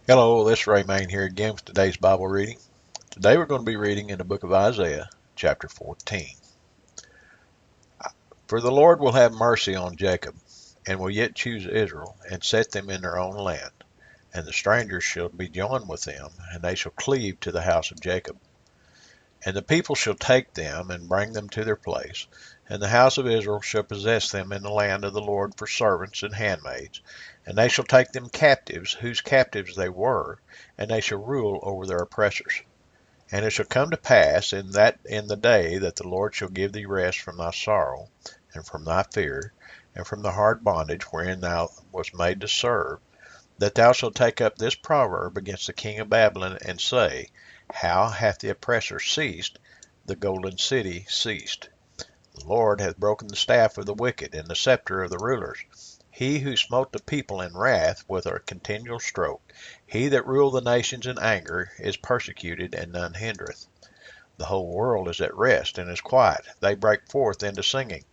Hello, this is Ray Main here again with today's Bible reading. Today we're going to be reading in the book of Isaiah, chapter 14. For the Lord will have mercy on Jacob, and will yet choose Israel, and set them in their own land. And the strangers shall be joined with them, and they shall cleave to the house of Jacob. And the people shall take them, and bring them to their place, and the house of Israel shall possess them in the land of the Lord for servants and handmaids. And they shall take them captives, whose captives they were, and they shall rule over their oppressors. And it shall come to pass in the day that the Lord shall give thee rest from thy sorrow, and from thy fear, and from the hard bondage wherein thou wast made to serve, that thou shalt take up this proverb against the king of Babylon, and say, How hath the oppressor ceased, the golden city ceased? The Lord hath broken the staff of the wicked, and the scepter of the rulers. He who smote the people in wrath with a continual stroke, he that ruled the nations in anger, is persecuted, and none hindereth. The whole world is at rest, and is quiet. They break forth into singing.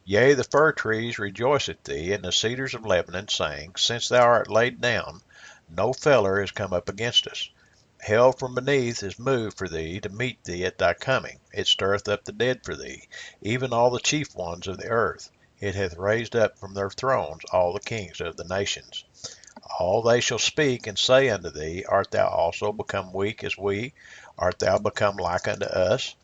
Yea, the fir trees rejoice at thee, and the cedars of Lebanon, saying, Since thou art laid down, no feller is come up against us. Hell from beneath is moved for thee to meet thee at thy coming. It stirreth up the dead for thee, even all the chief ones of the earth. It hath raised up from their thrones all the kings of the nations. All they shall speak and say unto thee, Art thou also become weak as we? Art thou become like unto us?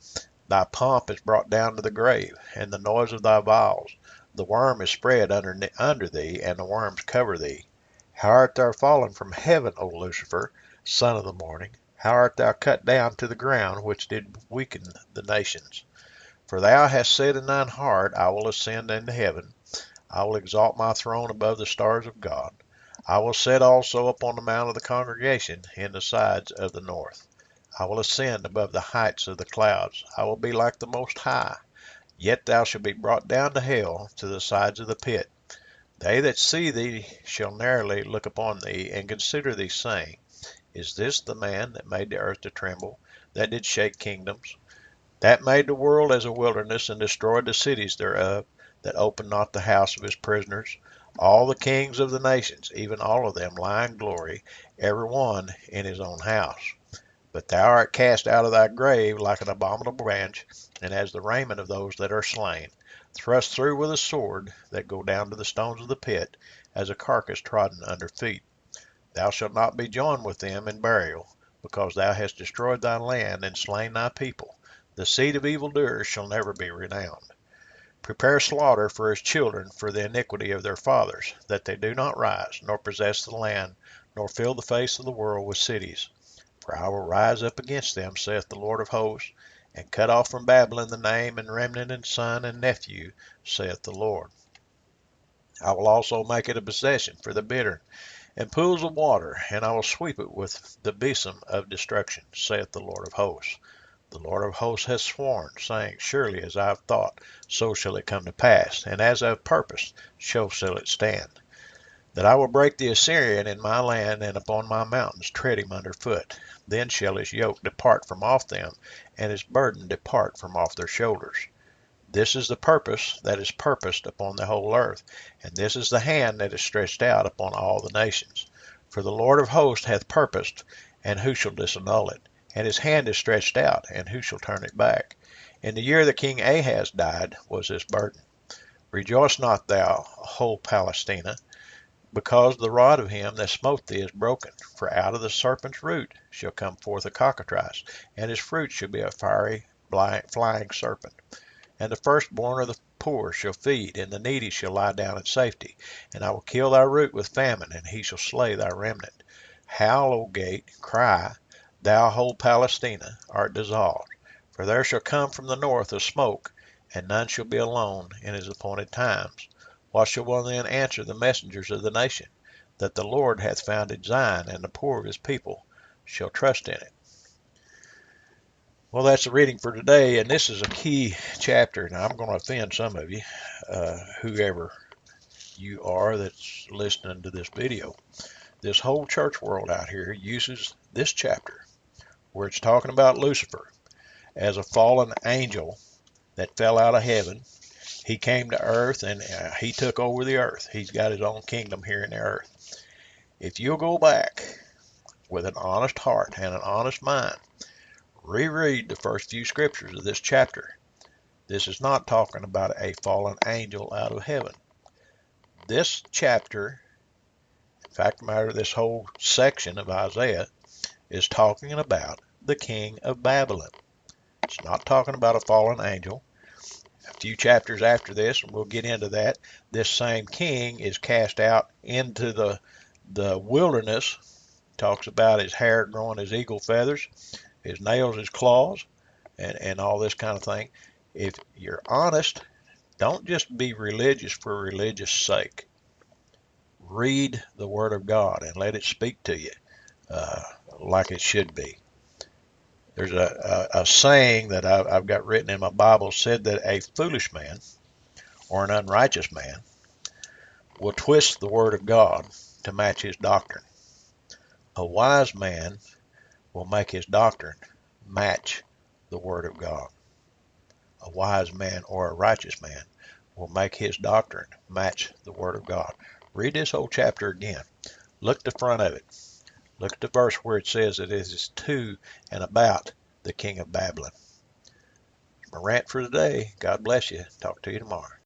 Thy pomp is brought down to the grave, and the noise of thy viols. The worm is spread under thee, and the worms cover thee. How art thou fallen from heaven, O Lucifer, son of the morning? How art thou cut down to the ground, which did weaken the nations? For thou hast said in thine heart, I will ascend into heaven. I will exalt my throne above the stars of God. I will sit also upon the mount of the congregation in the sides of the north. I will ascend above the heights of the clouds. I will be like the Most High. Yet thou shalt be brought down to hell, to the sides of the pit. They that see thee shall narrowly look upon thee, and consider thee, saying, Is this the man that made the earth to tremble, that did shake kingdoms, that made the world as a wilderness, and destroyed the cities thereof, that opened not the house of his prisoners? All the kings of the nations, even all of them, lie in glory, every one in his own house. But thou art cast out of thy grave like an abominable branch, and as the raiment of those that are slain, thrust through with a sword, that go down to the stones of the pit, as a carcass trodden under feet. Thou shalt not be joined with them in burial, because thou hast destroyed thy land, and slain thy people. The seed of evildoers shall never be renowned. Prepare slaughter for his children for the iniquity of their fathers, that they do not rise, nor possess the land, nor fill the face of the world with cities. For I will rise up against them, saith the Lord of hosts, and cut off from Babylon the name and remnant and son and nephew, saith the Lord. I will also make it a possession for the bittern, and pools of water, and I will sweep it with the besom of destruction, saith the Lord of hosts. The Lord of hosts has sworn, saying, Surely as I have thought, so shall it come to pass, and as I have purposed, so shall it stand. That I will break the Assyrian in my land, and upon my mountains tread him under foot. Then shall his yoke depart from off them, and his burden depart from off their shoulders. This is the purpose that is purposed upon the whole earth, and this is the hand that is stretched out upon all the nations. For the Lord of hosts hath purposed, and who shall disannul it? And his hand is stretched out, and who shall turn it back? In the year that King Ahaz died was this burden. Rejoice not thou, whole Palestina, because the rod of him that smote thee is broken. For out of the serpent's root shall come forth a cockatrice, and his fruit shall be a fiery flying serpent. And the firstborn of the poor shall feed, and the needy shall lie down in safety. And I will kill thy root with famine, and he shall slay thy remnant. Howl, O gate, cry, thou whole Palestina art dissolved. For there shall come from the north a smoke, and none shall be alone in his appointed times. What shall one then answer the messengers of the nation? That the Lord hath founded Zion, and the poor of his people shall trust in it. Well, that's the reading for today, and this is a key chapter. Now, I'm going to offend some of you, whoever you are that's listening to this video. This whole church world out here uses this chapter, where it's talking about Lucifer as a fallen angel that fell out of heaven. He came to earth, and he took over the earth. He's got his own kingdom here in the earth. If you'll go back with an honest heart and an honest mind, reread the first few scriptures of this chapter. This is not talking about a fallen angel out of heaven. This chapter, in fact, this whole section of Isaiah is talking about the king of Babylon. It's not talking about a fallen angel. A few chapters after this, and we'll get into that, this same king is cast out into the wilderness. Talks about his hair growing as eagle feathers, his nails as claws, and all this kind of thing. If you're honest, don't just be religious for religious sake. Read the Word of God and let it speak to you like it should be. There's a saying that I've got written in my Bible, said that a foolish man or an unrighteous man will twist the Word of God to match his doctrine. A wise man will make his doctrine match the Word of God. A wise man or a righteous man will make his doctrine match the Word of God. Read this whole chapter again. Look at the front of it. Look at the verse where it says that it is to and about the king of Babylon. That's my rant for today. God bless you. Talk to you tomorrow.